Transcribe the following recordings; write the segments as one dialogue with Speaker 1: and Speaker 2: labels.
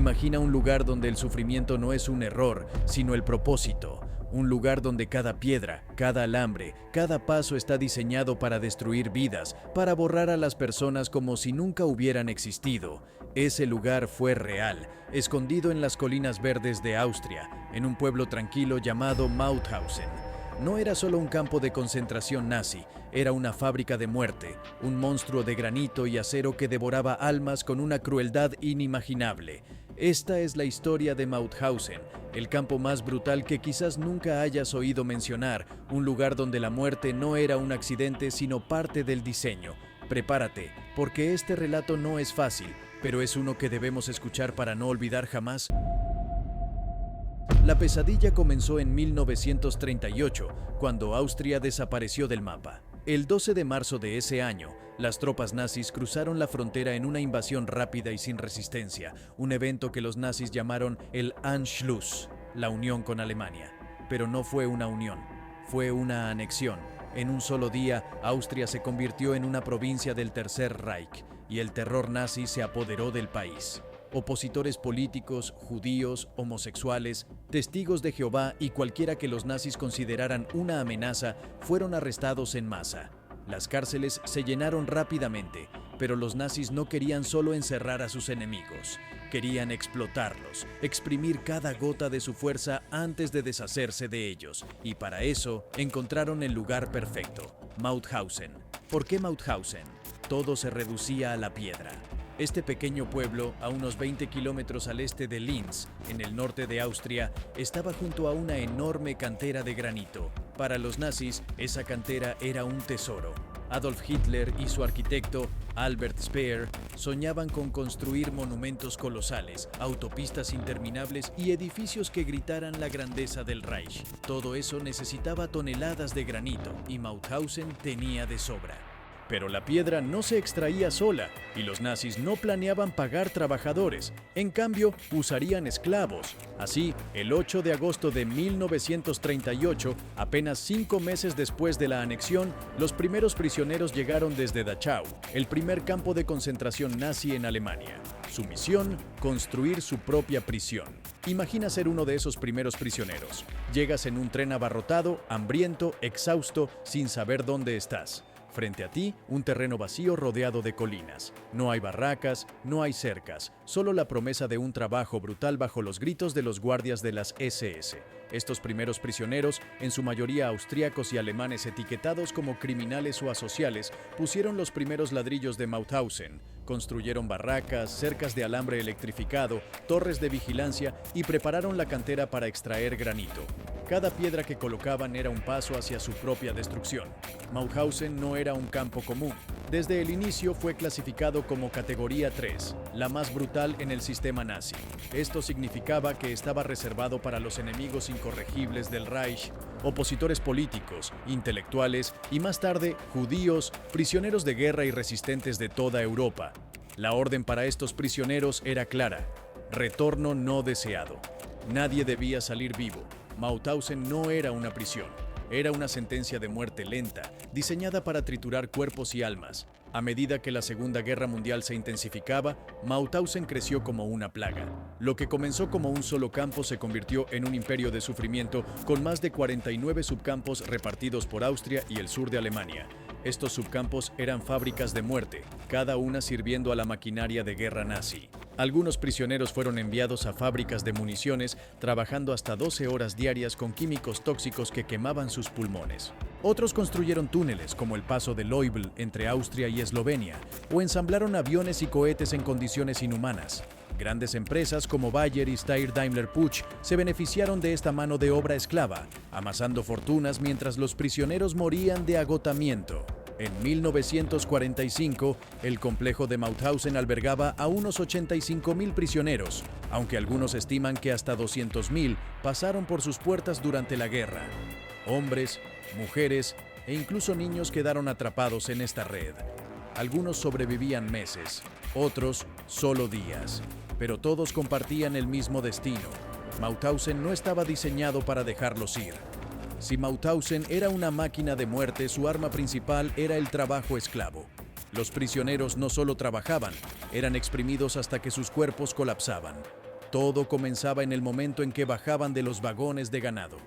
Speaker 1: Imagina un lugar donde el sufrimiento no es un error, sino el propósito. Un lugar donde cada piedra, cada alambre, cada paso está diseñado para destruir vidas, para borrar a las personas como si nunca hubieran existido. Ese lugar fue real, escondido en las colinas verdes de Austria, en un pueblo tranquilo llamado Mauthausen. No era solo un campo de concentración nazi, era una fábrica de muerte, un monstruo de granito y acero que devoraba almas con una crueldad inimaginable. Esta es la historia de Mauthausen, el campo más brutal que quizás nunca hayas oído mencionar, un lugar donde la muerte no era un accidente sino parte del diseño. Prepárate, porque este relato no es fácil, pero es uno que debemos escuchar para no olvidar jamás. La pesadilla comenzó en 1938, cuando Austria desapareció del mapa. El 12 de marzo de ese año, las tropas nazis cruzaron la frontera en una invasión rápida y sin resistencia, un evento que los nazis llamaron el Anschluss, la unión con Alemania. Pero no fue una unión, fue una anexión. En un solo día, Austria se convirtió en una provincia del Tercer Reich, y el terror nazi se apoderó del país. Opositores políticos, judíos, homosexuales, testigos de Jehová y cualquiera que los nazis consideraran una amenaza fueron arrestados en masa. Las cárceles se llenaron rápidamente, pero los nazis no querían solo encerrar a sus enemigos. Querían explotarlos, exprimir cada gota de su fuerza antes de deshacerse de ellos. Y para eso encontraron el lugar perfecto, Mauthausen. ¿Por qué Mauthausen? Todo se reducía a la piedra. Este pequeño pueblo, a unos 20 kilómetros al este de Linz, en el norte de Austria, estaba junto a una enorme cantera de granito. Para los nazis, esa cantera era un tesoro. Adolf Hitler y su arquitecto, Albert Speer, soñaban con construir monumentos colosales, autopistas interminables y edificios que gritaran la grandeza del Reich. Todo eso necesitaba toneladas de granito, y Mauthausen tenía de sobra. Pero la piedra no se extraía sola, y los nazis no planeaban pagar trabajadores. En cambio, usarían esclavos. Así, el 8 de agosto de 1938, apenas 5 meses después de la anexión, los primeros prisioneros llegaron desde Dachau, el primer campo de concentración nazi en Alemania. Su misión, construir su propia prisión. Imagina ser uno de esos primeros prisioneros. Llegas en un tren abarrotado, hambriento, exhausto, sin saber dónde estás. Frente a ti, un terreno vacío rodeado de colinas. No hay barracas, no hay cercas, solo la promesa de un trabajo brutal bajo los gritos de los guardias de las SS. Estos primeros prisioneros, en su mayoría austríacos y alemanes etiquetados como criminales o asociales, pusieron los primeros ladrillos de Mauthausen. Construyeron barracas, cercas de alambre electrificado, torres de vigilancia y prepararon la cantera para extraer granito. Cada piedra que colocaban era un paso hacia su propia destrucción. Mauthausen no era un campo común. Desde el inicio fue clasificado como categoría 3, la más brutal en el sistema nazi. Esto significaba que estaba reservado para los enemigos incorregibles del Reich, opositores políticos, intelectuales y más tarde judíos, prisioneros de guerra y resistentes de toda Europa. La orden para estos prisioneros era clara: retorno no deseado. Nadie debía salir vivo. Mauthausen no era una prisión, era una sentencia de muerte lenta, diseñada para triturar cuerpos y almas. A medida que la Segunda Guerra Mundial se intensificaba, Mauthausen creció como una plaga. Lo que comenzó como un solo campo se convirtió en un imperio de sufrimiento con más de 49 subcampos repartidos por Austria y el sur de Alemania. Estos subcampos eran fábricas de muerte, cada una sirviendo a la maquinaria de guerra nazi. Algunos prisioneros fueron enviados a fábricas de municiones, trabajando hasta 12 horas diarias con químicos tóxicos que quemaban sus pulmones. Otros construyeron túneles, como el paso de Leubel entre Austria y Eslovenia, o ensamblaron aviones y cohetes en condiciones inhumanas. Grandes empresas como Bayer y Steyr-Daimler-Puch se beneficiaron de esta mano de obra esclava, amasando fortunas mientras los prisioneros morían de agotamiento. En 1945, el complejo de Mauthausen albergaba a unos 85.000 prisioneros, aunque algunos estiman que hasta 200.000 pasaron por sus puertas durante la guerra. Hombres, mujeres e incluso niños quedaron atrapados en esta red. Algunos sobrevivían meses, otros solo días, pero todos compartían el mismo destino. Mauthausen no estaba diseñado para dejarlos ir. Si Mauthausen era una máquina de muerte, su arma principal era el trabajo esclavo. Los prisioneros no solo trabajaban, eran exprimidos hasta que sus cuerpos colapsaban. Todo comenzaba en el momento en que bajaban de los vagones de ganado.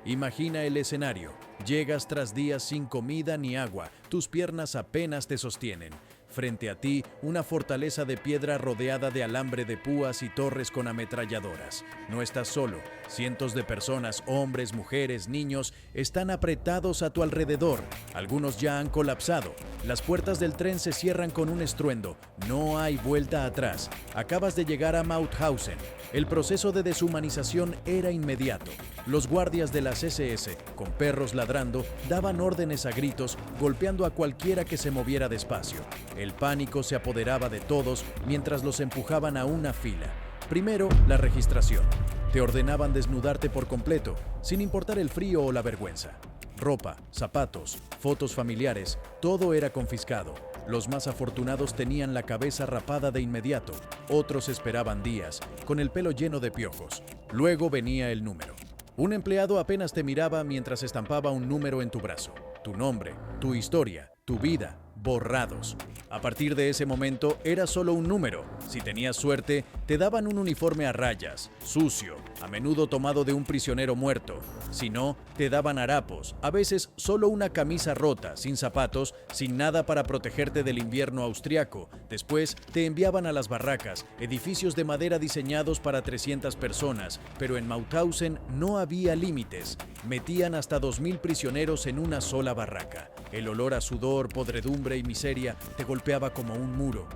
Speaker 1: Imagina el escenario. Llegas tras días sin comida ni agua, tus piernas apenas te sostienen. Frente a ti, una fortaleza de piedra rodeada de alambre de púas y torres con ametralladoras. No estás solo. Cientos de personas, hombres, mujeres, niños, están apretados a tu alrededor. Algunos ya han colapsado. Las puertas del tren se cierran con un estruendo. No hay vuelta atrás. Acabas de llegar a Mauthausen. El proceso de deshumanización era inmediato. Los guardias de las SS, con perros ladrando, daban órdenes a gritos, golpeando a cualquiera que se moviera despacio. El pánico se apoderaba de todos mientras los empujaban a una fila. Primero, la registración. Te ordenaban desnudarte por completo, sin importar el frío o la vergüenza. Ropa, zapatos, fotos familiares, todo era confiscado. Los más afortunados tenían la cabeza rapada de inmediato, otros esperaban días, con el pelo lleno de piojos. Luego venía el número. Un empleado apenas te miraba mientras estampaba un número en tu brazo. Tu nombre, tu historia, tu vida, borrados. A partir de ese momento era solo un número. Si tenías suerte, te daban un uniforme a rayas, sucio, a menudo tomado de un prisionero muerto. Si no, te daban harapos, a veces solo una camisa rota, sin zapatos, sin nada para protegerte del invierno austriaco. Después te enviaban a las barracas, edificios de madera diseñados para 300 personas, pero en Mauthausen no había límites. Metían hasta 2000 prisioneros en una sola barraca. El olor a sudor, podredumbre y miseria te golpeaba como un muro.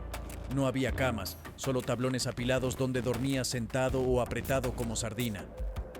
Speaker 1: No había camas, solo tablones apilados donde dormías sentado o apretado como sardina.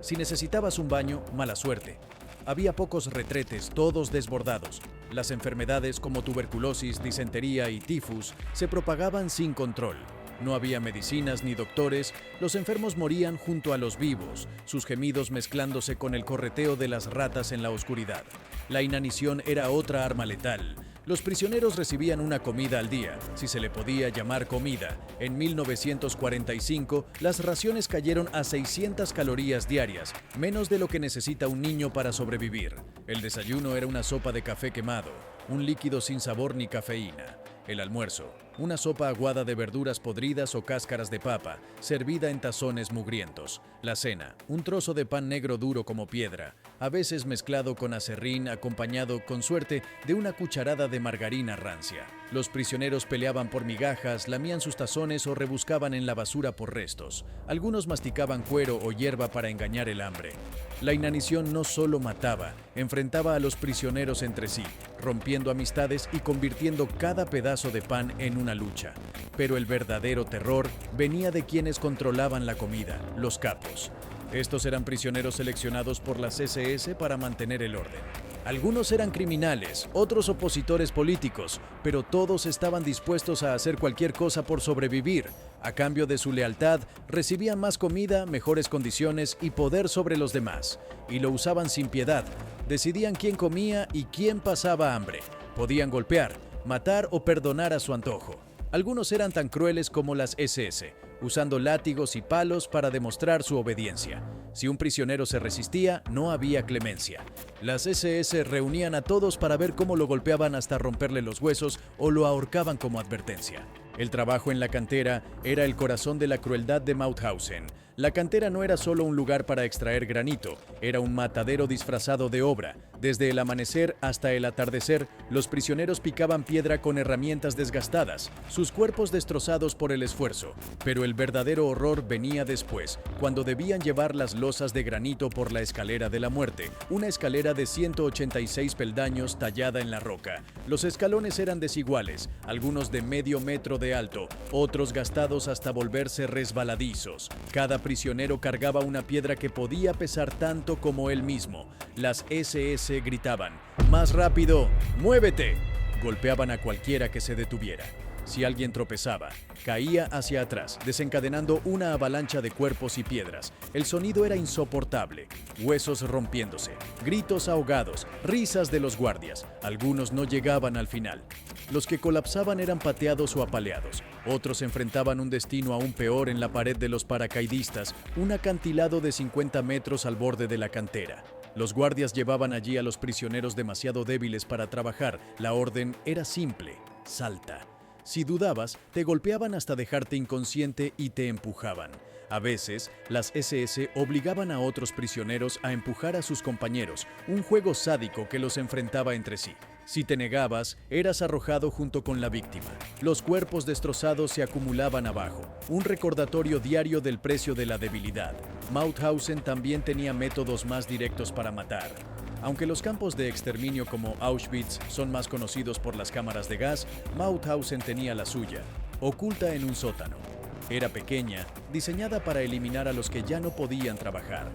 Speaker 1: Si necesitabas un baño, mala suerte. Había pocos retretes, todos desbordados. Las enfermedades como tuberculosis, disentería y tifus se propagaban sin control. No había medicinas ni doctores, los enfermos morían junto a los vivos, sus gemidos mezclándose con el correteo de las ratas en la oscuridad. La inanición era otra arma letal. Los prisioneros recibían una comida al día, si se le podía llamar comida. En 1945, las raciones cayeron a 600 calorías diarias, menos de lo que necesita un niño para sobrevivir. El desayuno era una sopa de café quemado, un líquido sin sabor ni cafeína. El almuerzo, una sopa aguada de verduras podridas o cáscaras de papa, servida en tazones mugrientos. La cena, un trozo de pan negro duro como piedra, a veces mezclado con aserrín, acompañado, con suerte, de una cucharada de margarina rancia. Los prisioneros peleaban por migajas, lamían sus tazones o rebuscaban en la basura por restos. Algunos masticaban cuero o hierba para engañar el hambre. La inanición no solo mataba, enfrentaba a los prisioneros entre sí, rompiendo amistades y convirtiendo cada pedazo de pan en una lucha. Pero el verdadero terror venía de quienes controlaban la comida, los capos. Estos eran prisioneros seleccionados por las SS para mantener el orden. Algunos eran criminales, otros opositores políticos, pero todos estaban dispuestos a hacer cualquier cosa por sobrevivir. A cambio de su lealtad, recibían más comida, mejores condiciones y poder sobre los demás. Y lo usaban sin piedad. Decidían quién comía y quién pasaba hambre. Podían golpear, matar o perdonar a su antojo. Algunos eran tan crueles como las SS, usando látigos y palos para demostrar su obediencia. Si un prisionero se resistía, no había clemencia. Las SS reunían a todos para ver cómo lo golpeaban hasta romperle los huesos o lo ahorcaban como advertencia. El trabajo en la cantera era el corazón de la crueldad de Mauthausen. La cantera no era solo un lugar para extraer granito, era un matadero disfrazado de obra. Desde el amanecer hasta el atardecer, los prisioneros picaban piedra con herramientas desgastadas, sus cuerpos destrozados por el esfuerzo. Pero el verdadero horror venía después, cuando debían llevar las losas de granito por la escalera de la muerte, una escalera de 186 peldaños tallada en la roca. Los escalones eran desiguales, algunos de medio metro de alto, otros gastados hasta volverse resbaladizos. Cada prisionero cargaba una piedra que podía pesar tanto como él mismo. Las SS gritaban: ¡más rápido! ¡Muévete! Golpeaban a cualquiera que se detuviera. Si alguien tropezaba, caía hacia atrás, desencadenando una avalancha de cuerpos y piedras. El sonido era insoportable, huesos rompiéndose, gritos ahogados, risas de los guardias. Algunos no llegaban al final. Los que colapsaban eran pateados o apaleados. Otros enfrentaban un destino aún peor en la pared de los paracaidistas, un acantilado de 50 metros al borde de la cantera. Los guardias llevaban allí a los prisioneros demasiado débiles para trabajar. La orden era simple: salta. Si dudabas, te golpeaban hasta dejarte inconsciente y te empujaban. A veces, las SS obligaban a otros prisioneros a empujar a sus compañeros, un juego sádico que los enfrentaba entre sí. Si te negabas, eras arrojado junto con la víctima. Los cuerpos destrozados se acumulaban abajo, un recordatorio diario del precio de la debilidad. Mauthausen también tenía métodos más directos para matar. Aunque los campos de exterminio como Auschwitz son más conocidos por las cámaras de gas, Mauthausen tenía la suya, oculta en un sótano. Era pequeña, diseñada para eliminar a los que ya no podían trabajar.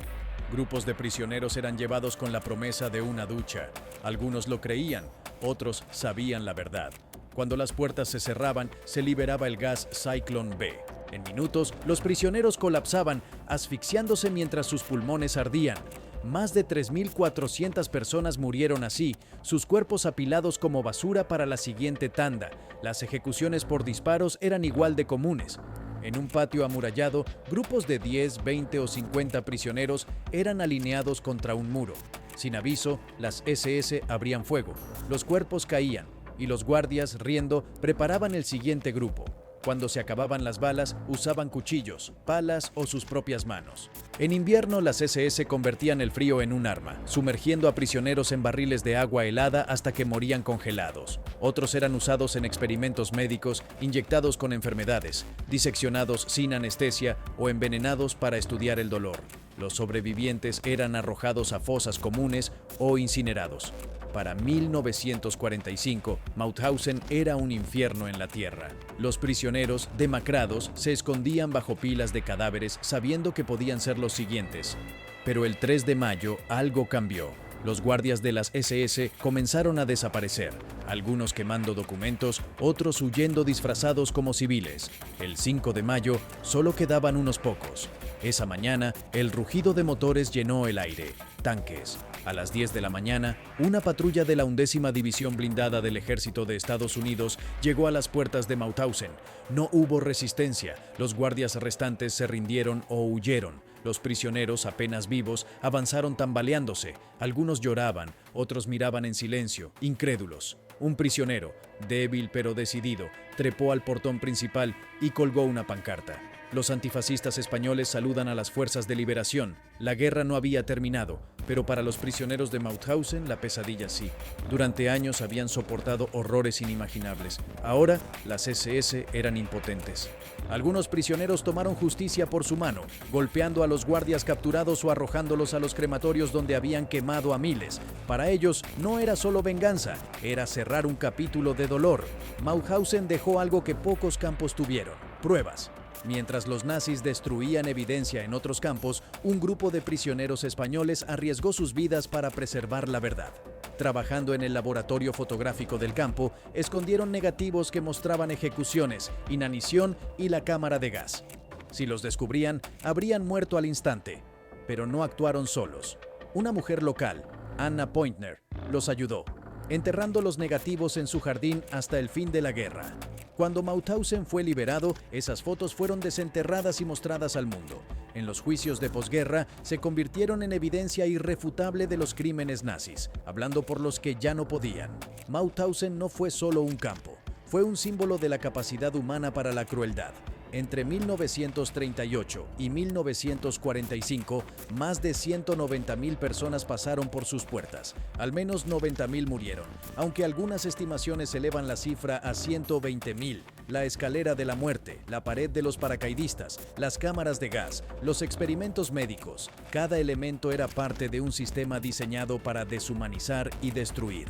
Speaker 1: Grupos de prisioneros eran llevados con la promesa de una ducha. Algunos lo creían, otros sabían la verdad. Cuando las puertas se cerraban, se liberaba el gas Zyklon B. En minutos, los prisioneros colapsaban, asfixiándose mientras sus pulmones ardían. Más de 3.400 personas murieron así, sus cuerpos apilados como basura para la siguiente tanda. Las ejecuciones por disparos eran igual de comunes. En un patio amurallado, grupos de 10, 20 o 50 prisioneros eran alineados contra un muro. Sin aviso, las SS abrían fuego, los cuerpos caían y los guardias, riendo, preparaban el siguiente grupo. Cuando se acababan las balas, usaban cuchillos, palas o sus propias manos. En invierno, las SS convertían el frío en un arma, sumergiendo a prisioneros en barriles de agua helada hasta que morían congelados. Otros eran usados en experimentos médicos, inyectados con enfermedades, diseccionados sin anestesia o envenenados para estudiar el dolor. Los sobrevivientes eran arrojados a fosas comunes o incinerados. Para 1945, Mauthausen era un infierno en la tierra. Los prisioneros, demacrados, se escondían bajo pilas de cadáveres sabiendo que podían ser los siguientes. Pero el 3 de mayo algo cambió. Los guardias de las SS comenzaron a desaparecer, algunos quemando documentos, otros huyendo disfrazados como civiles. El 5 de mayo solo quedaban unos pocos. Esa mañana, el rugido de motores llenó el aire. Tanques. A las 10 de la mañana, una patrulla de la 11ª División Blindada del Ejército de Estados Unidos llegó a las puertas de Mauthausen. No hubo resistencia, los guardias restantes se rindieron o huyeron. Los prisioneros, apenas vivos, avanzaron tambaleándose. Algunos lloraban, otros miraban en silencio, incrédulos. Un prisionero, débil pero decidido, trepó al portón principal y colgó una pancarta. Los antifascistas españoles saludan a las fuerzas de liberación. La guerra no había terminado, pero para los prisioneros de Mauthausen la pesadilla sí. Durante años habían soportado horrores inimaginables. Ahora las SS eran impotentes. Algunos prisioneros tomaron justicia por su mano, golpeando a los guardias capturados o arrojándolos a los crematorios donde habían quemado a miles. Para ellos no era solo venganza, era cerrar un capítulo de dolor. Mauthausen dejó algo que pocos campos tuvieron: pruebas. Mientras los nazis destruían evidencia en otros campos, un grupo de prisioneros españoles arriesgó sus vidas para preservar la verdad. Trabajando en el laboratorio fotográfico del campo, escondieron negativos que mostraban ejecuciones, inanición y la cámara de gas. Si los descubrían, habrían muerto al instante. Pero no actuaron solos. Una mujer local, Anna Pointner, los ayudó, enterrando los negativos en su jardín hasta el fin de la guerra. Cuando Mauthausen fue liberado, esas fotos fueron desenterradas y mostradas al mundo. En los juicios de posguerra, se convirtieron en evidencia irrefutable de los crímenes nazis, hablando por los que ya no podían. Mauthausen no fue solo un campo, fue un símbolo de la capacidad humana para la crueldad. Entre 1938 y 1945, más de 190.000 personas pasaron por sus puertas. Al menos 90.000 murieron, aunque algunas estimaciones elevan la cifra a 120.000. La escalera de la muerte, la pared de los paracaidistas, las cámaras de gas, los experimentos médicos, cada elemento era parte de un sistema diseñado para deshumanizar y destruir.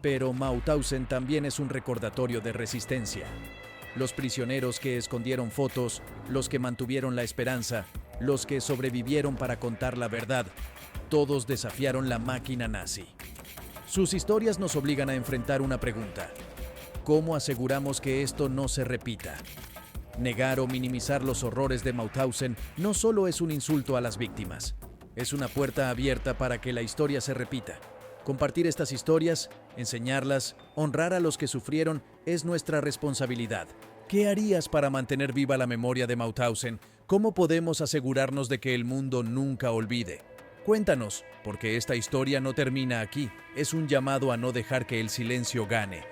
Speaker 1: Pero Mauthausen también es un recordatorio de resistencia. Los prisioneros que escondieron fotos, los que mantuvieron la esperanza, los que sobrevivieron para contar la verdad, todos desafiaron la máquina nazi. Sus historias nos obligan a enfrentar una pregunta: ¿cómo aseguramos que esto no se repita? Negar o minimizar los horrores de Mauthausen no solo es un insulto a las víctimas, es una puerta abierta para que la historia se repita. Compartir estas historias, enseñarlas, honrar a los que sufrieron es nuestra responsabilidad. ¿Qué harías para mantener viva la memoria de Mauthausen? ¿Cómo podemos asegurarnos de que el mundo nunca olvide? Cuéntanos, porque esta historia no termina aquí. Es un llamado a no dejar que el silencio gane,